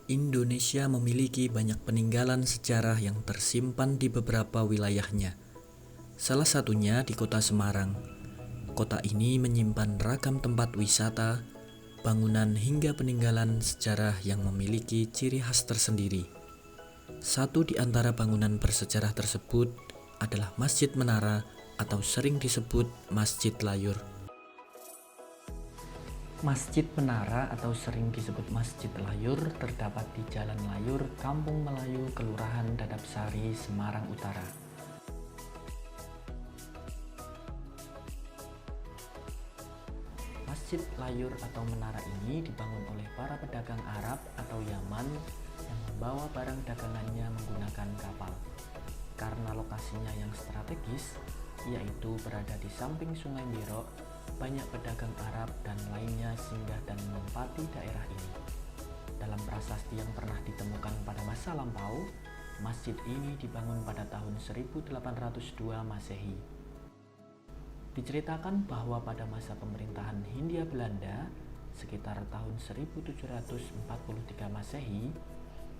Indonesia memiliki banyak peninggalan sejarah yang tersimpan di beberapa wilayahnya. Salah satunya di kota Semarang. Kota ini menyimpan ragam tempat wisata, bangunan hingga peninggalan sejarah yang memiliki ciri khas tersendiri. Satu di antara bangunan bersejarah tersebut adalah Masjid Menara atau sering disebut Masjid Layur. Masjid Menara atau sering disebut Masjid Layur terdapat di Jalan Layur, Kampung Melayu, Kelurahan Dadapsari, Semarang Utara. Masjid Layur atau menara ini dibangun oleh para pedagang Arab atau Yaman yang membawa barang dagangannya menggunakan kapal. Karena lokasinya yang strategis, yaitu berada di samping Sungai Berok, banyak pedagang Arab dan lainnya singgah dan menempati daerah ini. Dalam prasasti yang pernah ditemukan pada masa lampau, masjid ini dibangun pada tahun 1802 Masehi. Diceritakan bahwa pada masa pemerintahan Hindia Belanda, sekitar tahun 1743 Masehi,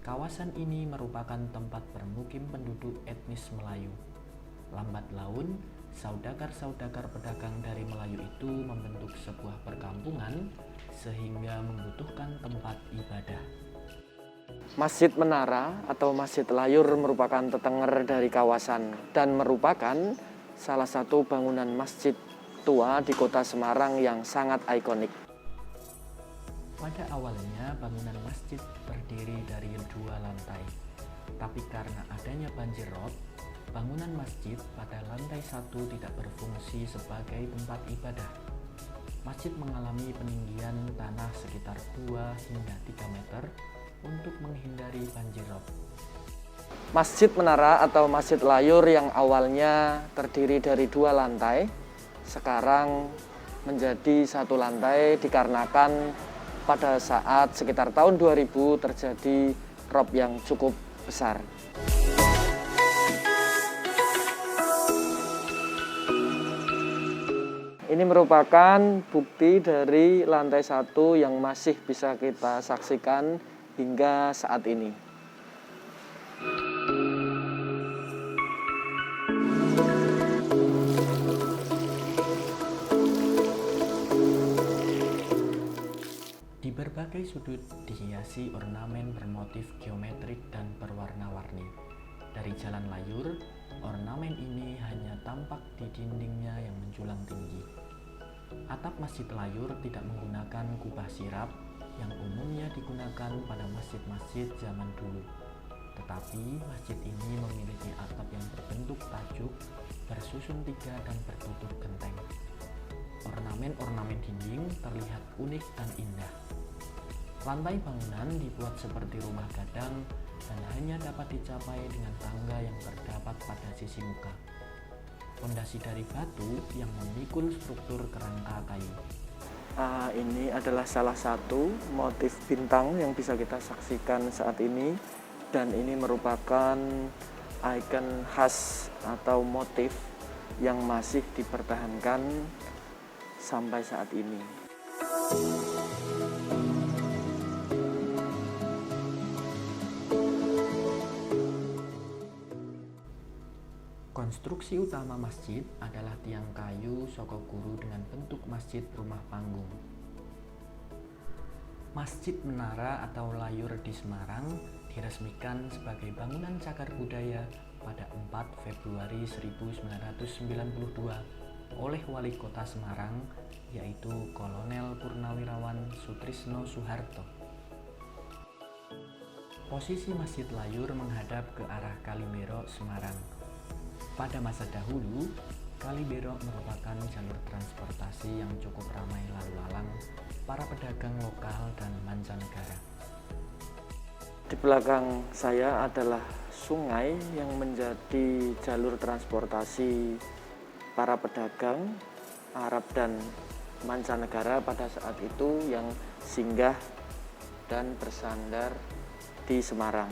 kawasan ini merupakan tempat bermukim penduduk etnis Melayu. Lambat laun, saudagar-saudagar pedagang dari Melayu itu membentuk sebuah perkampungan sehingga membutuhkan tempat ibadah. Masjid Menara atau Masjid Layur merupakan tetenger dari kawasan dan merupakan salah satu bangunan masjid tua di kota Semarang yang sangat ikonik. Pada awalnya bangunan masjid terdiri dari 2 lantai, tapi karena adanya banjir rob, bangunan masjid pada lantai 1 tidak berfungsi sebagai tempat ibadah. Masjid mengalami peninggian tanah sekitar 2 hingga 3 meter untuk menghindari banjir rob. Masjid Menara atau Masjid Layur yang awalnya terdiri dari 2 lantai, sekarang menjadi 1 lantai dikarenakan pada saat sekitar tahun 2000 terjadi rob yang cukup besar. Ini merupakan bukti dari lantai 1 yang masih bisa kita saksikan hingga saat ini. Di berbagai sudut dihiasi ornamen bermotif geometrik dan berwarna-warni. Dari Jalan Layur, ornamen ini hanya tampak di dindingnya yang menjulang tinggi. Atap Masjid Layur tidak menggunakan kubah sirap yang umumnya digunakan pada masjid-masjid zaman dulu. Tetapi masjid ini memiliki atap yang berbentuk tajuk, bersusun 3 dan bertutup genteng. Ornamen-ornamen dinding terlihat unik dan indah. Lantai bangunan dibuat seperti rumah gadang dan hanya dapat dicapai dengan tangga yang terdapat pada sisi muka. Fondasi dari batu yang memikul struktur kerangka kayu. Ini adalah salah satu motif bintang yang bisa kita saksikan saat ini, dan ini merupakan ikon khas atau motif yang masih dipertahankan sampai saat ini. Konstruksi utama masjid adalah tiang kayu sokoguru dengan bentuk masjid rumah panggung. Masjid Menara atau Layur di Semarang diresmikan sebagai bangunan cagar budaya pada 4 Februari 1992 oleh Wali Kota Semarang, yaitu Kolonel Purnawirawan Sutrisno Soeharto. Posisi Masjid Layur menghadap ke arah Kali Berok, Semarang. Pada masa dahulu, Kali Berok merupakan jalur transportasi yang cukup ramai lalu lalang para pedagang lokal dan mancanegara. Di belakang saya adalah sungai yang menjadi jalur transportasi para pedagang Arab dan mancanegara pada saat itu yang singgah dan bersandar di Semarang.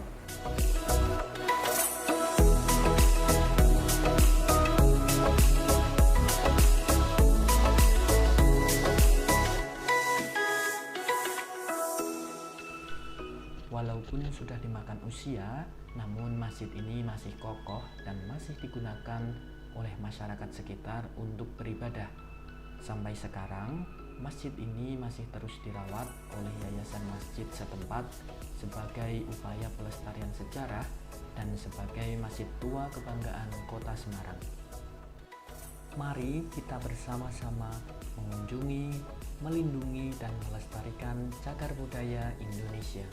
Walaupun sudah dimakan usia, namun masjid ini masih kokoh dan masih digunakan oleh masyarakat sekitar untuk beribadah. Sampai sekarang, masjid ini masih terus dirawat oleh yayasan masjid setempat sebagai upaya pelestarian sejarah dan sebagai masjid tua kebanggaan Kota Semarang. Mari kita bersama-sama mengunjungi, melindungi, dan melestarikan cagar budaya Indonesia.